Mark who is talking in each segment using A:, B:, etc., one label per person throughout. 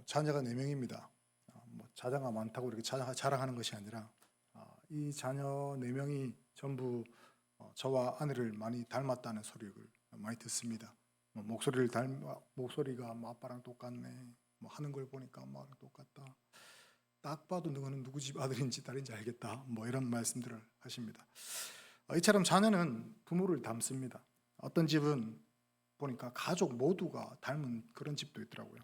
A: 자녀가 4명입니다. 자녀가 많다고 이렇게 자랑하는 것이 아니라 이 자녀 4명이 전부 저와 아내를 많이 닮았다는 소리를 많이 듣습니다. 목소리가 아빠랑 똑같네. 하는 걸 보니까 엄마랑 똑같다. 딱 봐도 너는 누구 집 아들인지 딸인지 알겠다. 이런 말씀들을 하십니다. 이처럼 자녀는 부모를 닮습니다. 어떤 집은 보니까 가족 모두가 닮은 그런 집도 있더라고요.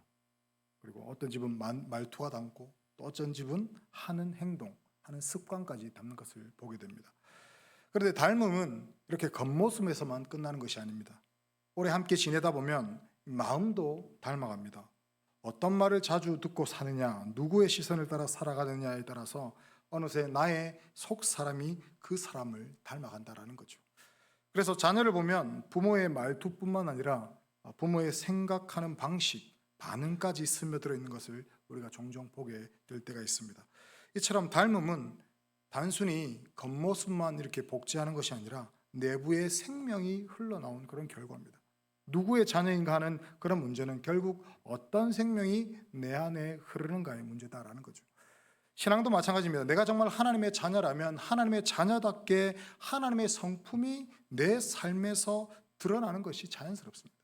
A: 그리고 어떤 집은 말투가 닮고 또 어떤 집은 하는 행동, 하는 습관까지 닮는 것을 보게 됩니다. 그런데 닮음은 이렇게 겉모습에서만 끝나는 것이 아닙니다. 오래 함께 지내다 보면 마음도 닮아갑니다. 어떤 말을 자주 듣고 사느냐, 누구의 시선을 따라 살아가느냐에 따라서 어느새 나의 속 사람이 그 사람을 닮아간다라는 거죠. 그래서 자녀를 보면 부모의 말투뿐만 아니라 부모의 생각하는 방식, 반응까지 스며들어 있는 것을 우리가 종종 보게 될 때가 있습니다. 이처럼 닮음은 단순히 겉모습만 이렇게 복제하는 것이 아니라 내부의 생명이 흘러나온 그런 결과입니다. 누구의 자녀인가 하는 그런 문제는 결국 어떤 생명이 내 안에 흐르는가의 문제다라는 거죠. 신앙도 마찬가지입니다. 내가 정말 하나님의 자녀라면 하나님의 자녀답게 하나님의 성품이 내 삶에서 드러나는 것이 자연스럽습니다.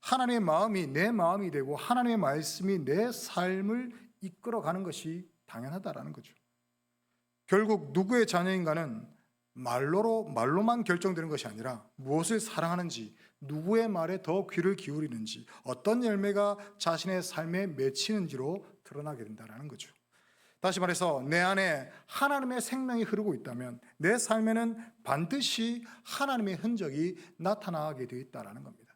A: 하나님의 마음이 내 마음이 되고 하나님의 말씀이 내 삶을 이끌어가는 것이 당연하다라는 거죠. 결국 누구의 자녀인가는 말로만 결정되는 것이 아니라 무엇을 사랑하는지, 누구의 말에 더 귀를 기울이는지, 어떤 열매가 자신의 삶에 맺히는지로 드러나게 된다는 거죠. 다시 말해서 내 안에 하나님의 생명이 흐르고 있다면 내 삶에는 반드시 하나님의 흔적이 나타나게 되어 있다는 겁니다.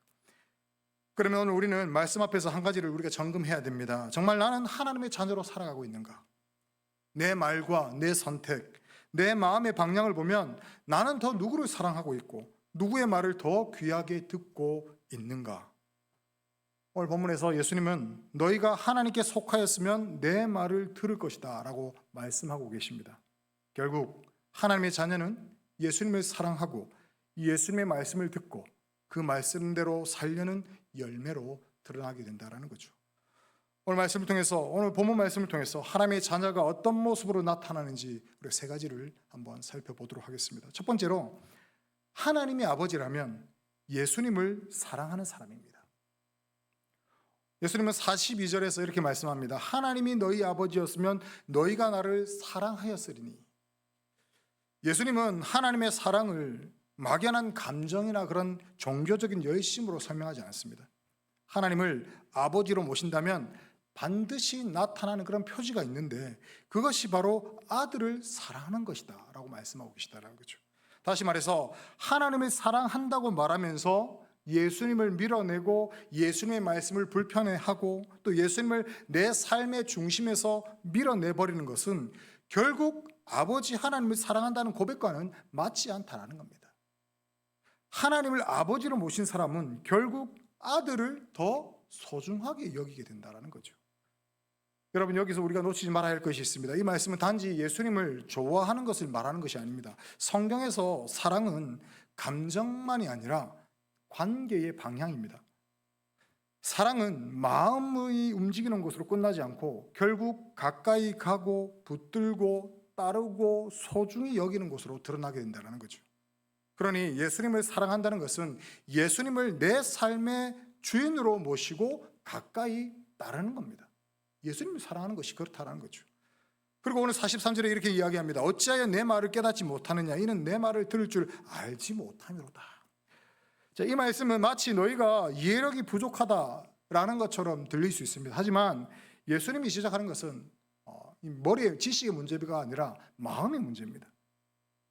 A: 그러면 오늘 우리는 말씀 앞에서 한 가지를 우리가 점검해야 됩니다. 정말 나는 하나님의 자녀로 살아가고 있는가? 내 말과 내 선택, 내 마음의 방향을 보면 나는 더 누구를 사랑하고 있고 누구의 말을 더 귀하게 듣고 있는가? 오늘 본문에서 예수님은 너희가 하나님께 속하였으면 내 말을 들을 것이다 라고 말씀하고 계십니다. 결국 하나님의 자녀는 예수님을 사랑하고 예수님의 말씀을 듣고 그 말씀대로 살려는 열매로 드러나게 된다는 거죠. 오늘 본문 말씀을 통해서 하나님의 자녀가 어떤 모습으로 나타나는지 우리 3가지를 한번 살펴보도록 하겠습니다. 첫 번째로 하나님의 아버지라면 예수님을 사랑하는 사람입니다. 예수님은 42절에서 이렇게 말씀합니다. 하나님이 너희 아버지였으면 너희가 나를 사랑하였으리니. 예수님은 하나님의 사랑을 막연한 감정이나 그런 종교적인 열심으로 설명하지 않습니다. 하나님을 아버지로 모신다면 반드시 나타나는 그런 표지가 있는데 그것이 바로 아들을 사랑하는 것이다 라고 말씀하고 계시다는 거죠. 다시 말해서 하나님을 사랑한다고 말하면서 예수님을 밀어내고 예수님의 말씀을 불편해하고 또 예수님을 내 삶의 중심에서 밀어내버리는 것은 결국 아버지 하나님을 사랑한다는 고백과는 맞지 않다라는 겁니다. 하나님을 아버지로 모신 사람은 결국 아들을 더 소중하게 여기게 된다는 거죠. 여러분, 여기서 우리가 놓치지 말아야 할 것이 있습니다. 이 말씀은 단지 예수님을 좋아하는 것을 말하는 것이 아닙니다. 성경에서 사랑은 감정만이 아니라 관계의 방향입니다. 사랑은 마음이 움직이는 것으로 끝나지 않고 결국 가까이 가고 붙들고 따르고 소중히 여기는 것으로 드러나게 된다는 거죠. 그러니 예수님을 사랑한다는 것은 예수님을 내 삶의 주인으로 모시고 가까이 따르는 겁니다. 예수님을 사랑하는 것이 그렇다는 거죠. 그리고 오늘 43절에 이렇게 이야기합니다. 어찌하여 내 말을 깨닫지 못하느냐? 이는 내 말을 들을 줄 알지 못함이로다. 자, 이 말씀은 마치 너희가 이해력이 부족하다라는 것처럼 들릴 수 있습니다. 하지만 예수님이 시작하는 것은 머리의 지식의 문제가 아니라 마음의 문제입니다.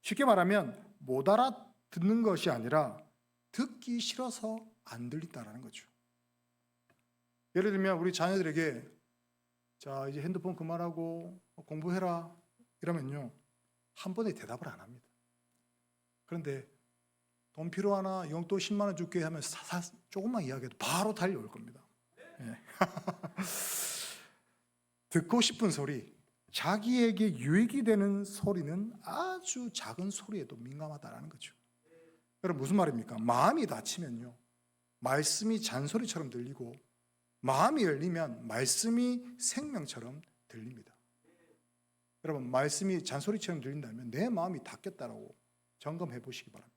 A: 쉽게 말하면 못 알아듣는 것이 아니라 듣기 싫어서 안 들린다는 거죠. 예를 들면 우리 자녀들에게 자, 이제 핸드폰 그만하고 공부해라 이러면요 한 번에 대답을 안 합니다. 그런데 돈 필요하나? 용돈 10만 원 줄게 하면 조금만 이야기해도 바로 달려올 겁니다. 네. 듣고 싶은 소리, 자기에게 유익이 되는 소리는 아주 작은 소리에도 민감하다는 거죠. 여러분 무슨 말입니까? 마음이 다치면요 말씀이 잔소리처럼 들리고 마음이 열리면 말씀이 생명처럼 들립니다. 여러분, 말씀이 잔소리처럼 들린다면 내 마음이 닫겠다라고 점검해 보시기 바랍니다.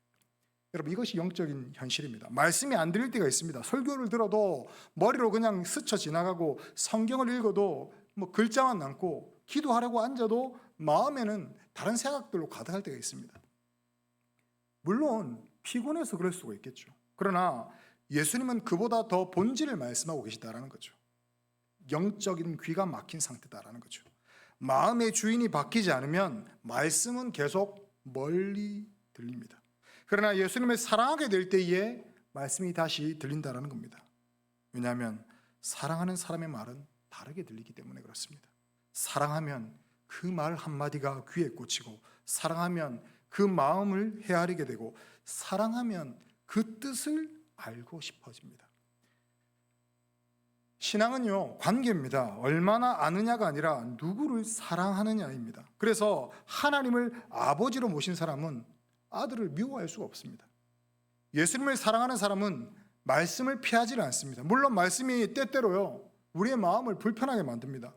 A: 여러분, 이것이 영적인 현실입니다. 말씀이 안 들릴 때가 있습니다. 설교를 들어도 머리로 그냥 스쳐 지나가고 성경을 읽어도 뭐 글자만 남고 기도하려고 앉아도 마음에는 다른 생각들로 가득할 때가 있습니다. 물론 피곤해서 그럴 수가 있겠죠. 그러나 예수님은 그보다 더 본질을 말씀하고 계시다라는 거죠. 영적인 귀가 막힌 상태다라는 거죠. 마음의 주인이 바뀌지 않으면 말씀은 계속 멀리 들립니다. 그러나 예수님을 사랑하게 될 때에 말씀이 다시 들린다라는 겁니다. 왜냐하면 사랑하는 사람의 말은 다르게 들리기 때문에 그렇습니다. 사랑하면 그 말 한마디가 귀에 꽂히고, 사랑하면 그 마음을 헤아리게 되고, 사랑하면 그 뜻을 알고 싶어집니다. 신앙은요, 관계입니다. 얼마나 아느냐가 아니라 누구를 사랑하느냐입니다. 그래서 하나님을 아버지로 모신 사람은 아들을 미워할 수가 없습니다. 예수님을 사랑하는 사람은 말씀을 피하지는 않습니다. 물론 말씀이 때때로요, 우리의 마음을 불편하게 만듭니다.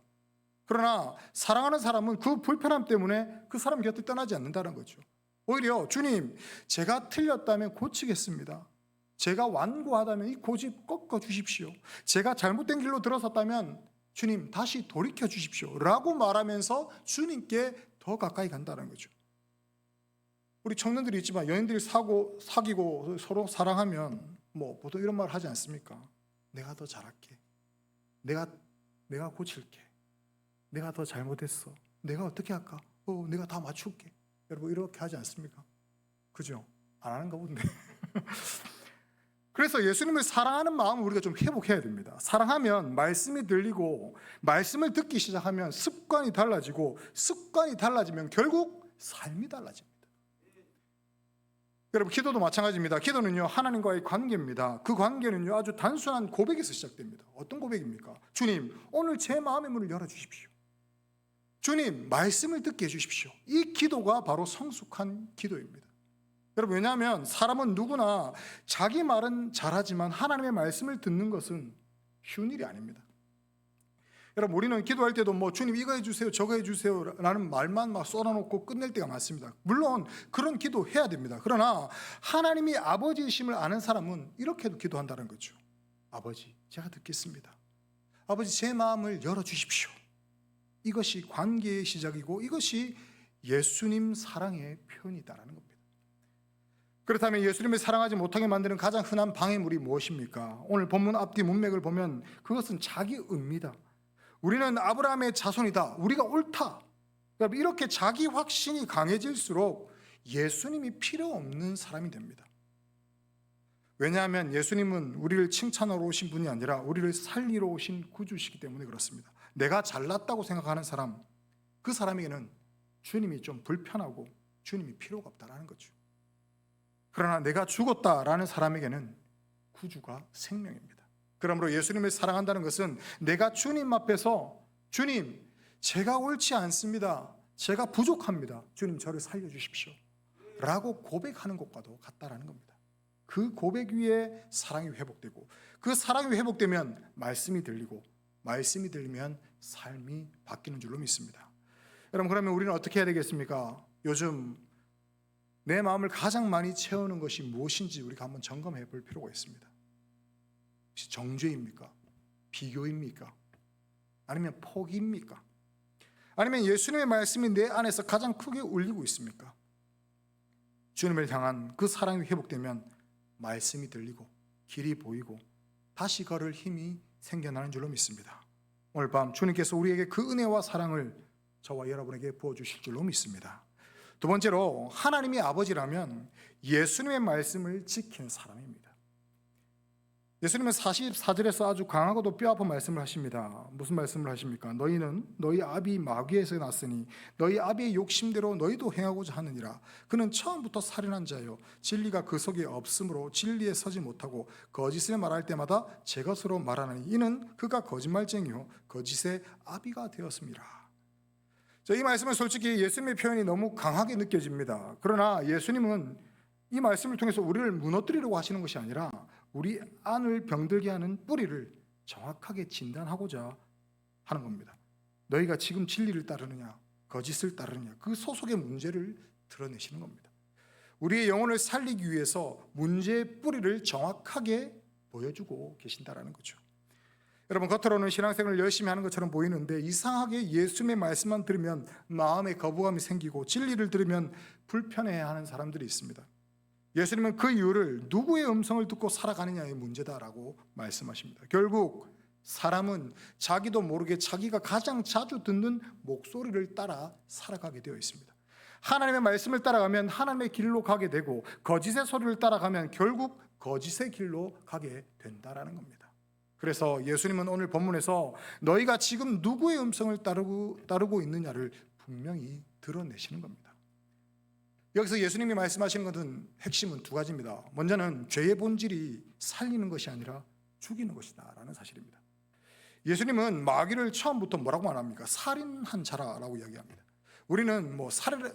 A: 그러나 사랑하는 사람은 그 불편함 때문에 그 사람 곁을 떠나지 않는다는 거죠. 오히려 주님, 제가 틀렸다면 고치겠습니다. 제가 완고하다면 이 고집 꺾어 주십시오. 제가 잘못된 길로 들어섰다면 주님 다시 돌이켜 주십시오 라고 말하면서 주님께 더 가까이 간다는 거죠. 우리 청년들이 있지만 연인들이 사귀고 서로 사랑하면 뭐 보통 이런 말 하지 않습니까? 내가 더 잘할게. 내가 고칠게. 내가 더 잘못했어. 내가 어떻게 할까? 내가 다 맞출게. 여러분 이렇게 하지 않습니까? 그죠? 안 하는가 본데. 그래서 예수님을 사랑하는 마음을 우리가 좀 회복해야 됩니다. 사랑하면 말씀이 들리고, 말씀을 듣기 시작하면 습관이 달라지고, 습관이 달라지면 결국 삶이 달라집니다. 여러분, 기도도 마찬가지입니다. 기도는요, 하나님과의 관계입니다. 그 관계는요, 아주 단순한 고백에서 시작됩니다. 어떤 고백입니까? 주님, 오늘 제 마음의 문을 열어주십시오. 주님, 말씀을 듣게 해주십시오. 이 기도가 바로 성숙한 기도입니다. 여러분, 왜냐하면 사람은 누구나 자기 말은 잘하지만 하나님의 말씀을 듣는 것은 쉬운 일이 아닙니다. 여러분, 우리는 기도할 때도 뭐 주님 이거 해주세요 저거 해주세요 라는 말만 막 쏟아놓고 끝낼 때가 많습니다. 물론 그런 기도 해야 됩니다. 그러나 하나님이 아버지이심을 아는 사람은 이렇게도 기도한다는 거죠. 아버지, 제가 듣겠습니다. 아버지, 제 마음을 열어주십시오. 이것이 관계의 시작이고 이것이 예수님 사랑의 표현이다라는 겁니다. 그렇다면 예수님을 사랑하지 못하게 만드는 가장 흔한 방해물이 무엇입니까? 오늘 본문 앞뒤 문맥을 보면 그것은 자기의입니다. 우리는 아브라함의 자손이다. 우리가 옳다. 이렇게 자기 확신이 강해질수록 예수님이 필요 없는 사람이 됩니다. 왜냐하면 예수님은 우리를 칭찬하러 오신 분이 아니라 우리를 살리러 오신 구주시기 때문에 그렇습니다. 내가 잘났다고 생각하는 사람, 그 사람에게는 주님이 좀 불편하고 주님이 필요가 없다라는 거죠. 그러나 내가 죽었다라는 사람에게는 구주가 생명입니다. 그러므로 예수님을 사랑한다는 것은 내가 주님 앞에서 주님, 제가 옳지 않습니다. 제가 부족합니다. 주님, 저를 살려주십시오 라고 고백하는 것과도 같다라는 겁니다. 그 고백 위에 사랑이 회복되고, 그 사랑이 회복되면 말씀이 들리고, 말씀이 들리면 삶이 바뀌는 줄로 믿습니다. 여러분, 그러면 우리는 어떻게 해야 되겠습니까? 요즘 내 마음을 가장 많이 채우는 것이 무엇인지 우리가 한번 점검해 볼 필요가 있습니다. 혹시 정죄입니까? 비교입니까? 아니면 포기입니까? 아니면 예수님의 말씀이 내 안에서 가장 크게 울리고 있습니까? 주님을 향한 그 사랑이 회복되면 말씀이 들리고 길이 보이고 다시 걸을 힘이 생겨나는 줄로 믿습니다. 오늘 밤 주님께서 우리에게 그 은혜와 사랑을 저와 여러분에게 부어주실 줄로 믿습니다. 두 번째로, 하나님이 아버지라면 예수님의 말씀을 지키는 사람입니다. 예수님은 44절에서 아주 강하고도 뼈아픈 말씀을 하십니다. 무슨 말씀을 하십니까? 너희는 너희 아비 마귀에서 났으니 너희 아비의 욕심대로 너희도 행하고자 하느니라. 그는 처음부터 살인한 자요, 진리가 그 속에 없으므로 진리에 서지 못하고 거짓을 말할 때마다 제 것으로 말하나니 이는 그가 거짓말쟁이요 거짓의 아비가 되었습니다. 이 말씀은 솔직히 예수님의 표현이 너무 강하게 느껴집니다. 그러나 예수님은 이 말씀을 통해서 우리를 무너뜨리려고 하시는 것이 아니라 우리 안을 병들게 하는 뿌리를 정확하게 진단하고자 하는 겁니다. 너희가 지금 진리를 따르느냐 거짓을 따르느냐, 그 소속의 문제를 드러내시는 겁니다. 우리의 영혼을 살리기 위해서 문제의 뿌리를 정확하게 보여주고 계신다라는 거죠. 여러분, 겉으로는 신앙생활을 열심히 하는 것처럼 보이는데 이상하게 예수님의 말씀만 들으면 마음에 거부감이 생기고 진리를 들으면 불편해하는 사람들이 있습니다. 예수님은 그 이유를 누구의 음성을 듣고 살아가느냐의 문제다라고 말씀하십니다. 결국 사람은 자기도 모르게 자기가 가장 자주 듣는 목소리를 따라 살아가게 되어 있습니다. 하나님의 말씀을 따라가면 하나님의 길로 가게 되고 거짓의 소리를 따라가면 결국 거짓의 길로 가게 된다라는 겁니다. 그래서 예수님은 오늘 본문에서 너희가 지금 누구의 음성을 따르고 있느냐를 분명히 드러내시는 겁니다. 여기서 예수님이 말씀하시는 것은 핵심은 두 가지입니다. 먼저는 죄의 본질이 살리는 것이 아니라 죽이는 것이다 라는 사실입니다. 예수님은 마귀를 처음부터 뭐라고 말합니까? 살인한 자라라고 이야기합니다. 우리는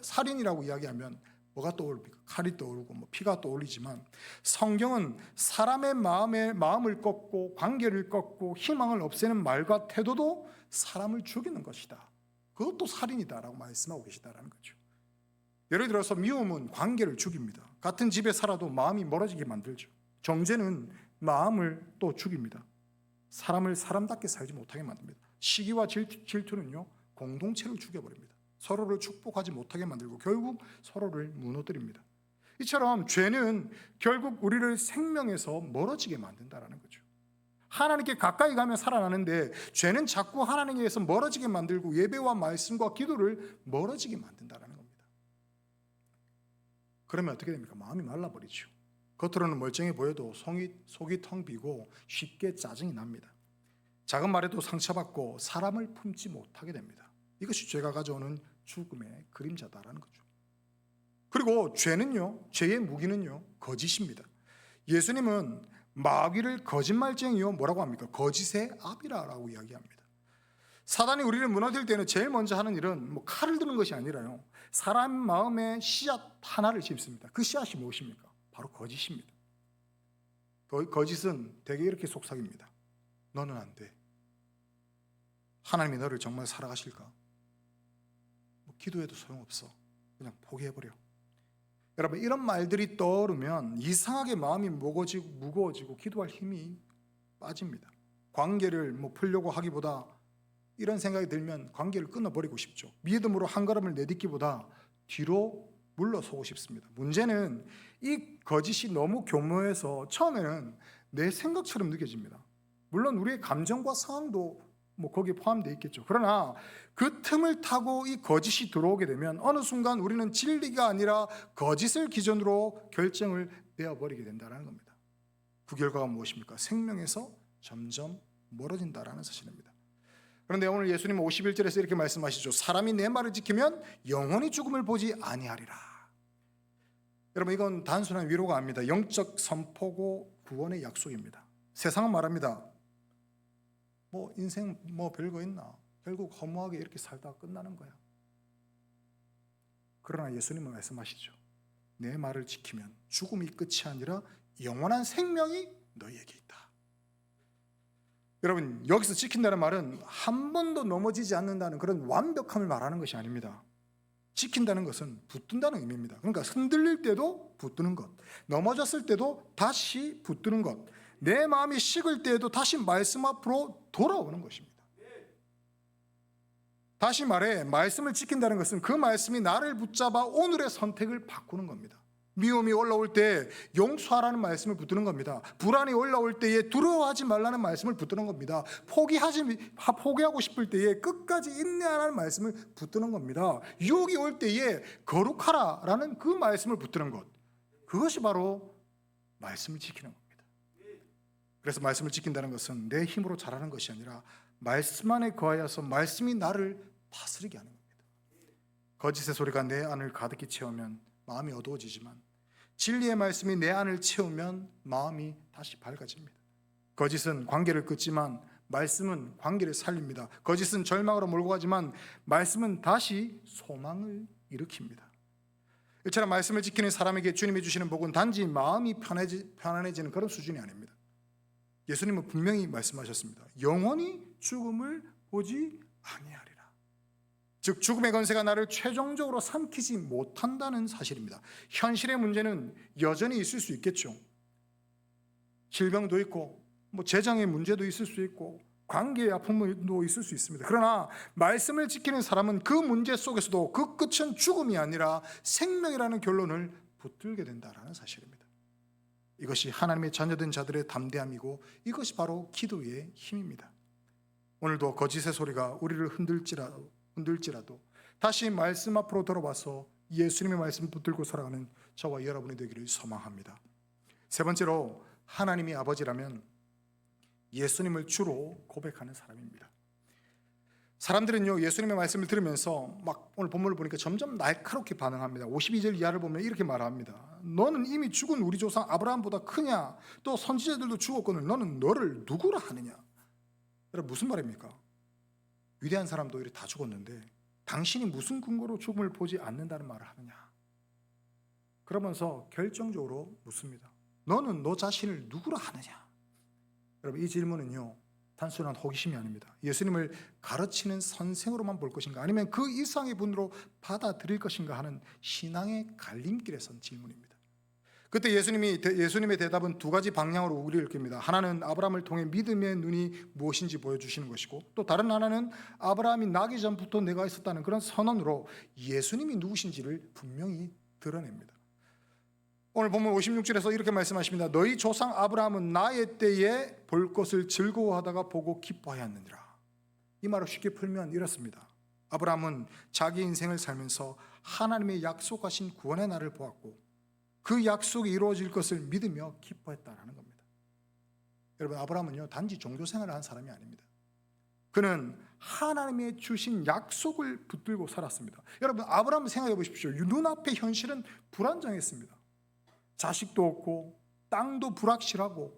A: 살인이라고 이야기하면 뭐가 떠오릅니까? 칼이 떠오르고 피가 떠오르지만 성경은 사람의 마음을 꺾고 관계를 꺾고 희망을 없애는 말과 태도도 사람을 죽이는 것이다. 그것도 살인이다라고 말씀하고 계시다라는 거죠. 예를 들어서 미움은 관계를 죽입니다. 같은 집에 살아도 마음이 멀어지게 만들죠. 정죄는 마음을 또 죽입니다. 사람을 사람답게 살지 못하게 만듭니다. 시기와 질투는요, 공동체를 죽여버립니다. 서로를 축복하지 못하게 만들고 결국 서로를 무너뜨립니다. 이처럼 죄는 결국 우리를 생명에서 멀어지게 만든다라는 거죠. 하나님께 가까이 가면 살아나는데 죄는 자꾸 하나님에게서 멀어지게 만들고 예배와 말씀과 기도를 멀어지게 만든다라는 겁니다. 그러면 어떻게 됩니까? 마음이 말라버리죠. 겉으로는 멀쩡해 보여도 속이 텅 비고 쉽게 짜증이 납니다. 작은 말에도 상처받고 사람을 품지 못하게 됩니다. 이것이 죄가 가져오는 죽음의 그림자다라는 거죠. 그리고 죄의 무기는요, 거짓입니다. 예수님은 마귀를 거짓말쟁이요 뭐라고 합니까? 거짓의 아비라라고 이야기합니다. 사단이 우리를 무너뜨릴 때는 제일 먼저 하는 일은 칼을 드는 것이 아니라요, 사람 마음에 씨앗 하나를 심습니다. 그 씨앗이 무엇입니까? 바로 거짓입니다. 거짓은 되게 이렇게 속삭입니다. 너는 안 돼. 하나님이 너를 정말 살아가실까? 기도해도 소용없어. 그냥 포기해버려. 여러분, 이런 말들이 떠오르면 이상하게 마음이 무거워지고 기도할 힘이 빠집니다. 관계를 풀려고 하기보다 이런 생각이 들면 관계를 끊어버리고 싶죠. 믿음으로 한 걸음을 내딛기보다 뒤로 물러서고 싶습니다. 문제는 이 거짓이 너무 교묘해서 처음에는 내 생각처럼 느껴집니다. 물론 우리의 감정과 상황도 거기에 포함되어 있겠죠. 그러나 그 틈을 타고 이 거짓이 들어오게 되면 어느 순간 우리는 진리가 아니라 거짓을 기준으로 결정을 내어버리게 된다는 겁니다. 그 결과가 무엇입니까? 생명에서 점점 멀어진다는 사실입니다. 그런데 오늘 예수님은 51절에서 이렇게 말씀하시죠. 사람이 내 말을 지키면 영원히 죽음을 보지 아니하리라. 여러분, 이건 단순한 위로가 아닙니다. 영적 선포고 구원의 약속입니다. 세상은 말합니다. 인생 별거 있나? 결국 허무하게 이렇게 살다가 끝나는 거야. 그러나 예수님은 말씀하시죠. 내 말을 지키면 죽음이 끝이 아니라 영원한 생명이 너희에게 있다. 여러분, 여기서 지킨다는 말은 한 번도 넘어지지 않는다는 그런 완벽함을 말하는 것이 아닙니다. 지킨다는 것은 붙든다는 의미입니다. 그러니까 흔들릴 때도 붙드는 것, 넘어졌을 때도 다시 붙드는 것, 내 마음이 식을 때에도 다시 말씀 앞으로 돌아오는 것입니다. 다시 말해, 말씀을 지킨다는 것은 그 말씀이 나를 붙잡아 오늘의 선택을 바꾸는 겁니다. 미움이 올라올 때 용서하라는 말씀을 붙드는 겁니다. 불안이 올라올 때에 두려워하지 말라는 말씀을 붙드는 겁니다. 포기하고 싶을 때에 끝까지 인내하라는 말씀을 붙드는 겁니다. 유혹이 올 때에 거룩하라라는 그 말씀을 붙드는 것, 그것이 바로 말씀을 지키는 겁니다. 그래서 말씀을 지킨다는 것은 내 힘으로 잘하는 것이 아니라 말씀 안에 거하여서 말씀이 나를 다스리게 하는 겁니다. 거짓의 소리가 내 안을 가득히 채우면 마음이 어두워지지만 진리의 말씀이 내 안을 채우면 마음이 다시 밝아집니다. 거짓은 관계를 끊지만 말씀은 관계를 살립니다. 거짓은 절망으로 몰고 가지만 말씀은 다시 소망을 일으킵니다. 이처럼 말씀을 지키는 사람에게 주님이 주시는 복은 단지 마음이 편안해지는 그런 수준이 아닙니다. 예수님은 분명히 말씀하셨습니다. 영원히 죽음을 보지 아니하리라. 즉 죽음의 권세가 나를 최종적으로 삼키지 못한다는 사실입니다. 현실의 문제는 여전히 있을 수 있겠죠. 질병도 있고 재정의 문제도 있을 수 있고 관계의 아픔도 있을 수 있습니다. 그러나 말씀을 지키는 사람은 그 문제 속에서도 그 끝은 죽음이 아니라 생명이라는 결론을 붙들게 된다는 사실입니다. 이것이 하나님의 자녀된 자들의 담대함이고 이것이 바로 기도의 힘입니다. 오늘도 거짓의 소리가 우리를 흔들지라도 다시 말씀 앞으로 돌아와서 예수님의 말씀 붙들고 살아가는 저와 여러분이 되기를 소망합니다. 세 번째로, 하나님이 아버지라면 예수님을 주로 고백하는 사람입니다. 사람들은요, 예수님의 말씀을 들으면서 오늘 본문을 보니까 점점 날카롭게 반응합니다. 52절 이하를 보면 이렇게 말합니다. 너는 이미 죽은 우리 조상 아브라함보다 크냐? 또 선지자들도 죽었거늘 너는 너를 누구라 하느냐? 여러분, 무슨 말입니까? 위대한 사람도 다 죽었는데 당신이 무슨 근거로 죽음을 보지 않는다는 말을 하느냐? 그러면서 결정적으로 묻습니다. 너는 너 자신을 누구라 하느냐? 여러분, 이 질문은요, 단순한 호기심이 아닙니다. 예수님을 가르치는 선생으로만 볼 것인가, 아니면 그 이상의 분으로 받아들일 것인가 하는 신앙의 갈림길에 선 질문입니다. 그때 예수님의 대답은 두 가지 방향으로 우리를 이끌습니다. 하나는 아브라함을 통해 믿음의 눈이 무엇인지 보여주시는 것이고, 또 다른 하나는 아브라함이 나기 전부터 내가 있었다는 그런 선언으로 예수님이 누구신지를 분명히 드러냅니다. 오늘 본문 56절에서 이렇게 말씀하십니다. 너희 조상 아브라함은 나의 때에 볼 것을 즐거워하다가 보고 기뻐하였느니라. 이 말을 쉽게 풀면 이렇습니다. 아브라함은 자기 인생을 살면서 하나님의 약속하신 구원의 날을 보았고 그 약속이 이루어질 것을 믿으며 기뻐했다라는 겁니다. 여러분, 아브라함은요, 단지 종교 생활을 한 사람이 아닙니다. 그는 하나님의 주신 약속을 붙들고 살았습니다. 여러분, 아브라함 생각해 보십시오. 눈앞의 현실은 불안정했습니다. 자식도 없고 땅도 불확실하고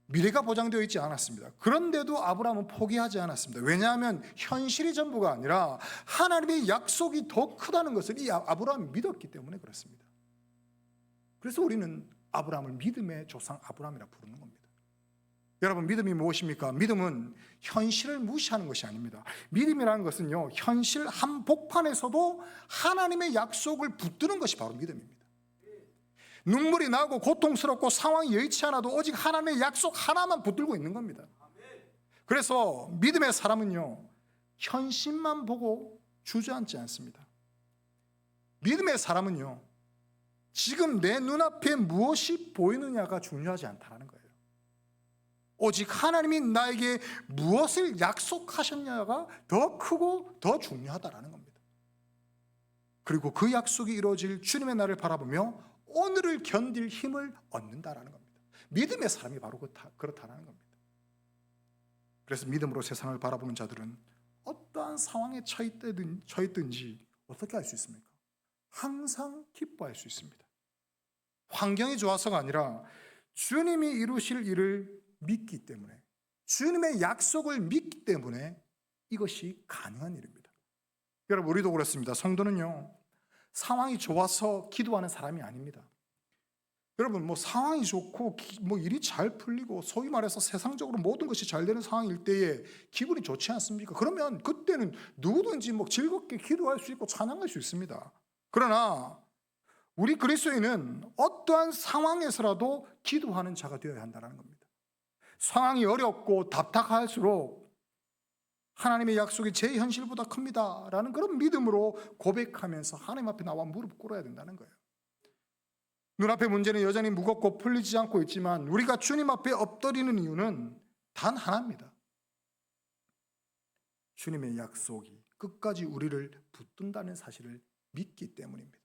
A: 미래가 보장되어 있지 않았습니다. 그런데도 아브라함은 포기하지 않았습니다. 왜냐하면 현실이 전부가 아니라 하나님의 약속이 더 크다는 것을 이 아브라함이 믿었기 때문에 그렇습니다. 그래서 우리는 아브라함을 믿음의 조상 아브라함이라 부르는 겁니다. 여러분, 믿음이 무엇입니까? 믿음은 현실을 무시하는 것이 아닙니다. 믿음이라는 것은요, 현실 한복판에서도 하나님의 약속을 붙드는 것이 바로 믿음입니다. 눈물이 나고 고통스럽고 상황이 여의치 않아도 오직 하나님의 약속 하나만 붙들고 있는 겁니다. 그래서 믿음의 사람은요, 현실만 보고 주저앉지 않습니다. 믿음의 사람은요, 지금 내 눈앞에 무엇이 보이느냐가 중요하지 않다는 거예요. 오직 하나님이 나에게 무엇을 약속하셨냐가 더 크고 더 중요하다는 겁니다. 그리고 그 약속이 이루어질 주님의 날을 바라보며 오늘을 견딜 힘을 얻는다라는 겁니다. 믿음의 사람이 바로 그렇다는 겁니다. 그래서 믿음으로 세상을 바라보는 자들은 어떠한 상황에 처했든지 어떻게 할 수 있습니까? 항상 기뻐할 수 있습니다. 환경이 좋아서가 아니라 주님이 이루실 일을 믿기 때문에, 주님의 약속을 믿기 때문에 이것이 가능한 일입니다. 여러분, 우리도 그렇습니다. 성도는요, 상황이 좋아서 기도하는 사람이 아닙니다. 여러분, 상황이 좋고 일이 잘 풀리고 소위 말해서 세상적으로 모든 것이 잘 되는 상황일 때에 기분이 좋지 않습니까? 그러면 그때는 누구든지 즐겁게 기도할 수 있고 찬양할 수 있습니다. 그러나 우리 그리스도인은 어떠한 상황에서라도 기도하는 자가 되어야 한다는 겁니다. 상황이 어렵고 답답할수록 하나님의 약속이 제 현실보다 큽니다 라는 그런 믿음으로 고백하면서 하나님 앞에 나와 무릎 꿇어야 된다는 거예요. 눈앞의 문제는 여전히 무겁고 풀리지 않고 있지만 우리가 주님 앞에 엎드리는 이유는 단 하나입니다. 주님의 약속이 끝까지 우리를 붙든다는 사실을 믿기 때문입니다.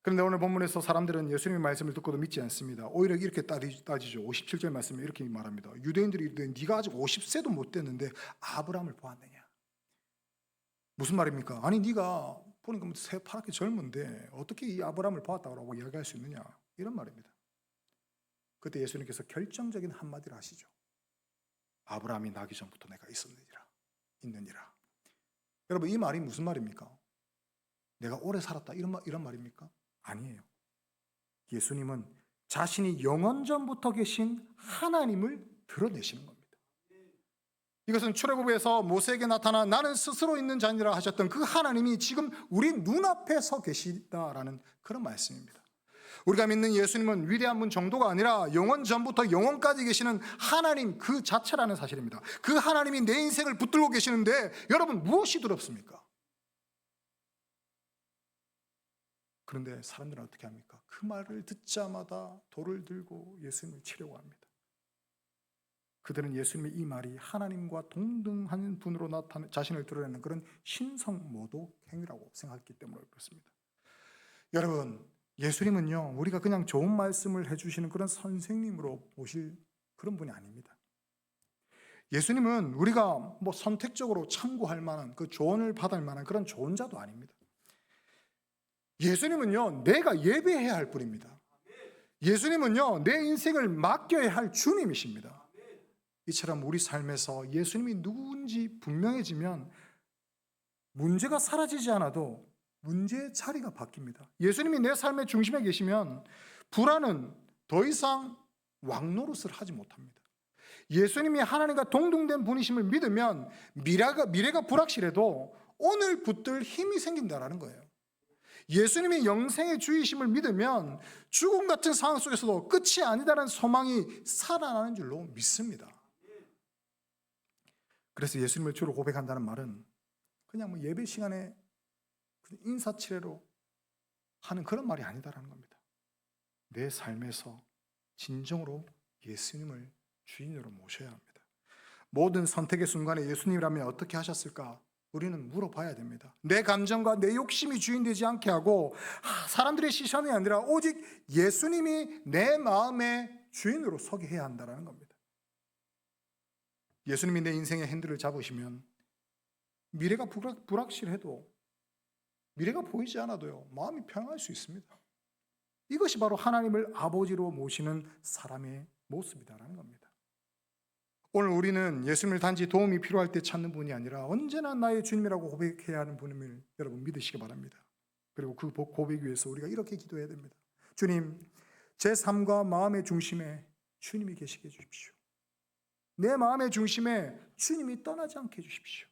A: 그런데 오늘 본문에서 사람들은 예수님의 말씀을 듣고도 믿지 않습니다. 오히려 이렇게 따지죠. 57절 말씀에 이렇게 말합니다. 유대인들이 이르되 네가 아직 50세도 못 됐는데 아브라함을 보았느냐? 무슨 말입니까? 아니, 네가 보니까 새파랗게 젊은데 어떻게 이 아브라함을 보았다고 이야기할 수 있느냐? 이런 말입니다. 그때 예수님께서 결정적인 한마디를 하시죠. 아브라함이 나기 전부터 내가 있느니라. 여러분, 이 말이 무슨 말입니까? 내가 오래 살았다 이런 말입니까? 아니에요. 예수님은 자신이 영원 전부터 계신 하나님을 드러내시는 겁니다. 이것은 출애굽에서 모세에게 나타나 나는 스스로 있는 자니라 하셨던 그 하나님이 지금 우리 눈앞에 서 계시다라는 그런 말씀입니다. 우리가 믿는 예수님은 위대한 분 정도가 아니라 영원 전부터 영원까지 계시는 하나님 그 자체라는 사실입니다. 그 하나님이 내 인생을 붙들고 계시는데 여러분 무엇이 두렵습니까? 그런데 사람들은 어떻게 합니까? 그 말을 듣자마자 돌을 들고 예수님을 치려고 합니다. 그들은 예수님의 이 말이 하나님과 동등한 분으로 나타내 자신을 드러내는 그런 신성모독 행위라고 생각했기 때문에 그렇습니다. 여러분, 예수님은요, 우리가 그냥 좋은 말씀을 해주시는 그런 선생님으로 보실 그런 분이 아닙니다. 예수님은 우리가 선택적으로 참고할 만한 그 조언을 받을 만한 그런 좋은 자도 아닙니다. 예수님은요, 내가 예배해야 할 분입니다. 예수님은요, 내 인생을 맡겨야 할 주님이십니다. 이처럼 우리 삶에서 예수님이 누군지 분명해지면 문제가 사라지지 않아도 문제의 자리가 바뀝니다. 예수님이 내 삶의 중심에 계시면 불안은 더 이상 왕노릇을 하지 못합니다. 예수님이 하나님과 동등된 분이심을 믿으면 미래가 불확실해도 오늘 붙들 힘이 생긴다라는 거예요. 예수님이 영생의 주이심을 믿으면 죽음 같은 상황 속에서도 끝이 아니다라는 소망이 살아나는 줄로 믿습니다. 그래서 예수님을 주로 고백한다는 말은 그냥 예배 시간에 인사치레로 하는 그런 말이 아니다라는 겁니다. 내 삶에서 진정으로 예수님을 주인으로 모셔야 합니다. 모든 선택의 순간에 예수님이라면 어떻게 하셨을까? 우리는 물어봐야 됩니다. 내 감정과 내 욕심이 주인되지 않게 하고 사람들의 시선이 아니라 오직 예수님이 내 마음의 주인으로 서게 해야 한다는 겁니다. 예수님이 내 인생의 핸들을 잡으시면 미래가 불확실해도 미래가 보이지 않아도요 마음이 평안할 수 있습니다. 이것이 바로 하나님을 아버지로 모시는 사람의 모습이다라는 겁니다. 오늘 우리는 예수님을 단지 도움이 필요할 때 찾는 분이 아니라 언제나 나의 주님이라고 고백해야 하는 분임을 여러분 믿으시기 바랍니다. 그리고 그 고백 위해서 우리가 이렇게 기도해야 됩니다. 주님, 제 삶과 마음의 중심에 주님이 계시게 해주십시오. 내 마음의 중심에 주님이 떠나지 않게 해주십시오.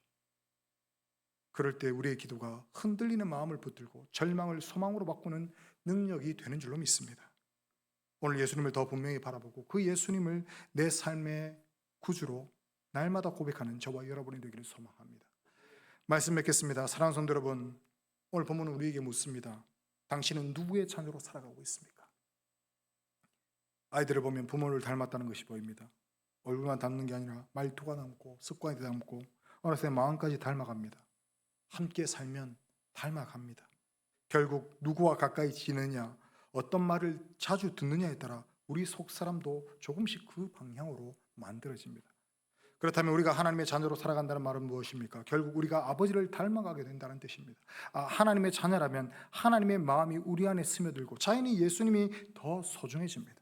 A: 그럴 때 우리의 기도가 흔들리는 마음을 붙들고 절망을 소망으로 바꾸는 능력이 되는 줄로 믿습니다. 오늘 예수님을 더 분명히 바라보고 그 예수님을 내 삶의 구주로 날마다 고백하는 저와 여러분이 되기를 소망합니다. 말씀 맺겠습니다. 사랑하는 성도 여러분, 오늘 본문은 우리에게 묻습니다. 당신은 누구의 자녀로 살아가고 있습니까? 아이들을 보면 부모를 닮았다는 것이 보입니다. 얼굴만 닮는 게 아니라 말투가 닮고 습관이 닮고 어느새 마음까지 닮아갑니다. 함께 살면 닮아갑니다. 결국 누구와 가까이 지느냐, 어떤 말을 자주 듣느냐에 따라 우리 속사람도 조금씩 그 방향으로 만들어집니다. 그렇다면 우리가 하나님의 자녀로 살아간다는 말은 무엇입니까? 결국 우리가 아버지를 닮아가게 된다는 뜻입니다. 하나님의 자녀라면 하나님의 마음이 우리 안에 스며들고 자연히 예수님이 더 소중해집니다.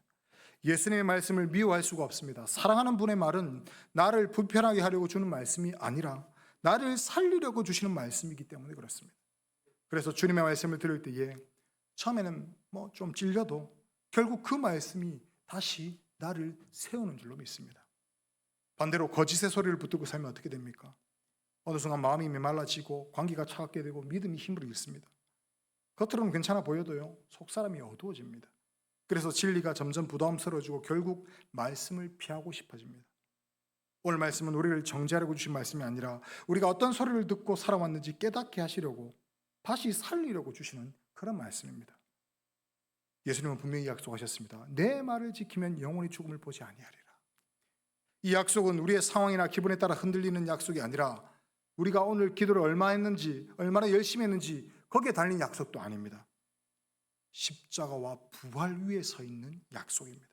A: 예수님의 말씀을 미워할 수가 없습니다. 사랑하는 분의 말은 나를 불편하게 하려고 주는 말씀이 아니라 나를 살리려고 주시는 말씀이기 때문에 그렇습니다. 그래서 주님의 말씀을 들을 때에 처음에는 좀 찔려도 결국 그 말씀이 다시 나를 세우는 줄로 믿습니다. 반대로 거짓의 소리를 붙들고 살면 어떻게 됩니까? 어느 순간 마음이 메말라지고 관계가 차갑게 되고 믿음이 힘을 잃습니다. 겉으로는 괜찮아 보여도요 속사람이 어두워집니다. 그래서 진리가 점점 부담스러워지고 결국 말씀을 피하고 싶어집니다. 오늘 말씀은 우리를 정죄하려고 주신 말씀이 아니라 우리가 어떤 소리를 듣고 살아왔는지 깨닫게 하시려고 다시 살리려고 주시는 그런 말씀입니다. 예수님은 분명히 약속하셨습니다. 내 말을 지키면 영원히 죽음을 보지 아니하리라. 이 약속은 우리의 상황이나 기분에 따라 흔들리는 약속이 아니라 우리가 오늘 기도를 얼마 했는지, 얼마나 열심히 했는지 거기에 달린 약속도 아닙니다. 십자가와 부활 위에 서 있는 약속입니다.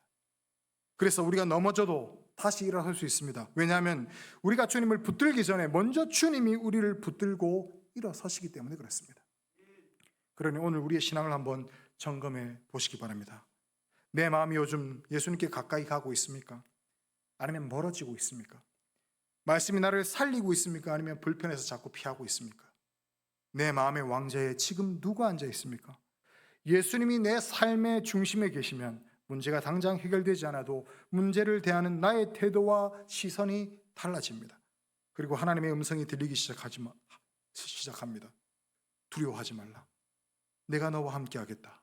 A: 그래서 우리가 넘어져도 다시 일어설 수 있습니다. 왜냐하면 우리가 주님을 붙들기 전에 먼저 주님이 우리를 붙들고 일어서시기 때문에 그렇습니다. 그러니 오늘 우리의 신앙을 한번 점검해 보시기 바랍니다. 내 마음이 요즘 예수님께 가까이 가고 있습니까? 아니면 멀어지고 있습니까? 말씀이 나를 살리고 있습니까? 아니면 불편해서 자꾸 피하고 있습니까? 내 마음의 왕좌에 지금 누가 앉아 있습니까? 예수님이 내 삶의 중심에 계시면 문제가 당장 해결되지 않아도 문제를 대하는 나의 태도와 시선이 달라집니다. 그리고 하나님의 음성이 들리기 시작합니다. 두려워하지 말라. 내가 너와 함께 하겠다.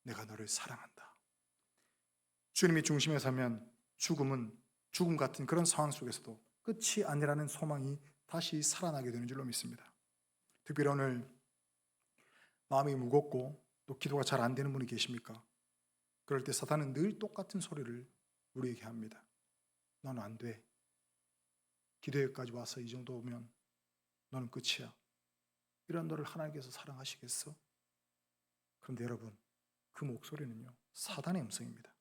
A: 내가 너를 사랑한다. 주님이 중심에 서면 죽음 같은 그런 상황 속에서도 끝이 아니라는 소망이 다시 살아나게 되는 줄로 믿습니다. 특별히 오늘 마음이 무겁고 또 기도가 잘 안 되는 분이 계십니까? 그럴 때 사탄은 늘 똑같은 소리를 우리에게 합니다. 너는 안 돼. 기도회까지 와서 이 정도 오면 너는 끝이야. 이런 너를 하나님께서 사랑하시겠어? 그런데 여러분, 그 목소리는요, 사단의 음성입니다.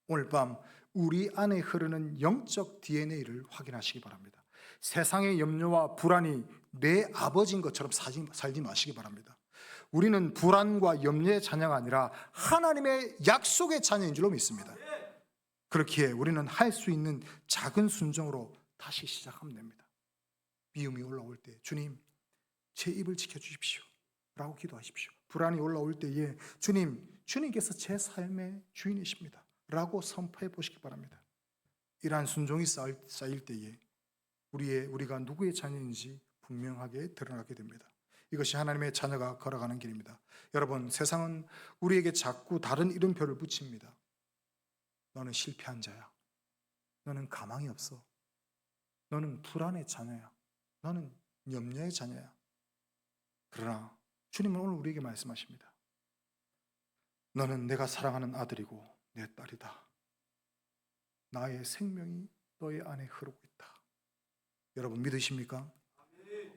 A: 오늘 밤 우리 안에 흐르는 영적 DNA를 확인하시기 바랍니다. 세상의 염려와 불안이 내 아버지인 것처럼 살지 마시기 바랍니다. 우리는 불안과 염려의 자녀가 아니라 하나님의 약속의 자녀인 줄로 믿습니다. 그렇기에 우리는 할 수 있는 작은 순종으로 다시 시작하면 됩니다. 미움이 올라올 때 주님, 제 입을 지켜주십시오 라고 기도하십시오. 불안이 올라올 때에 주님께서 제 삶의 주인이십니다 라고 선포해 보시기 바랍니다. 이러한 순종이 쌓일 때에 우리가 누구의 자녀인지 분명하게 드러나게 됩니다. 이것이 하나님의 자녀가 걸어가는 길입니다. 여러분, 세상은 우리에게 자꾸 다른 이름표를 붙입니다. 너는 실패한 자야. 너는 가망이 없어. 너는 불안의 자녀야. 너는 염려의 자녀야. 그러나 주님은 오늘 우리에게 말씀하십니다. 너는 내가 사랑하는 아들이고 내 딸이다. 나의 생명이 너의 안에 흐르고 있다. 여러분 믿으십니까?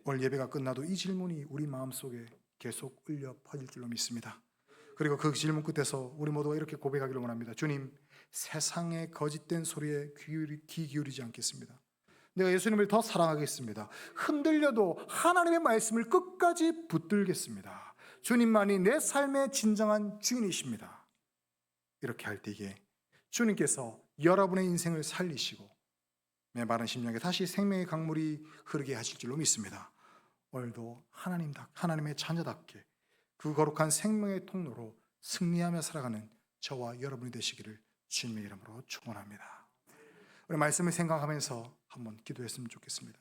A: 오늘 예배가 끝나도 이 질문이 우리 마음속에 계속 울려 퍼질 줄로 믿습니다. 그리고 그 질문 끝에서 우리 모두가 이렇게 고백하기를 원합니다. 주님, 세상의 거짓된 소리에 귀 기울이지 않겠습니다. 내가 예수님을 더 사랑하겠습니다. 흔들려도 하나님의 말씀을 끝까지 붙들겠습니다. 주님만이 내 삶의 진정한 주인이십니다. 이렇게 할 때에 주님께서 여러분의 인생을 살리시고 메마른 심령에 다시 생명의 강물이 흐르게 하실 줄로 믿습니다. 오늘도 하나님의 자녀답게 그 거룩한 생명의 통로로 승리하며 살아가는 저와 여러분이 되시기를 주님의 이름으로 축원합니다. 우리 말씀을 생각하면서 한번 기도했으면 좋겠습니다.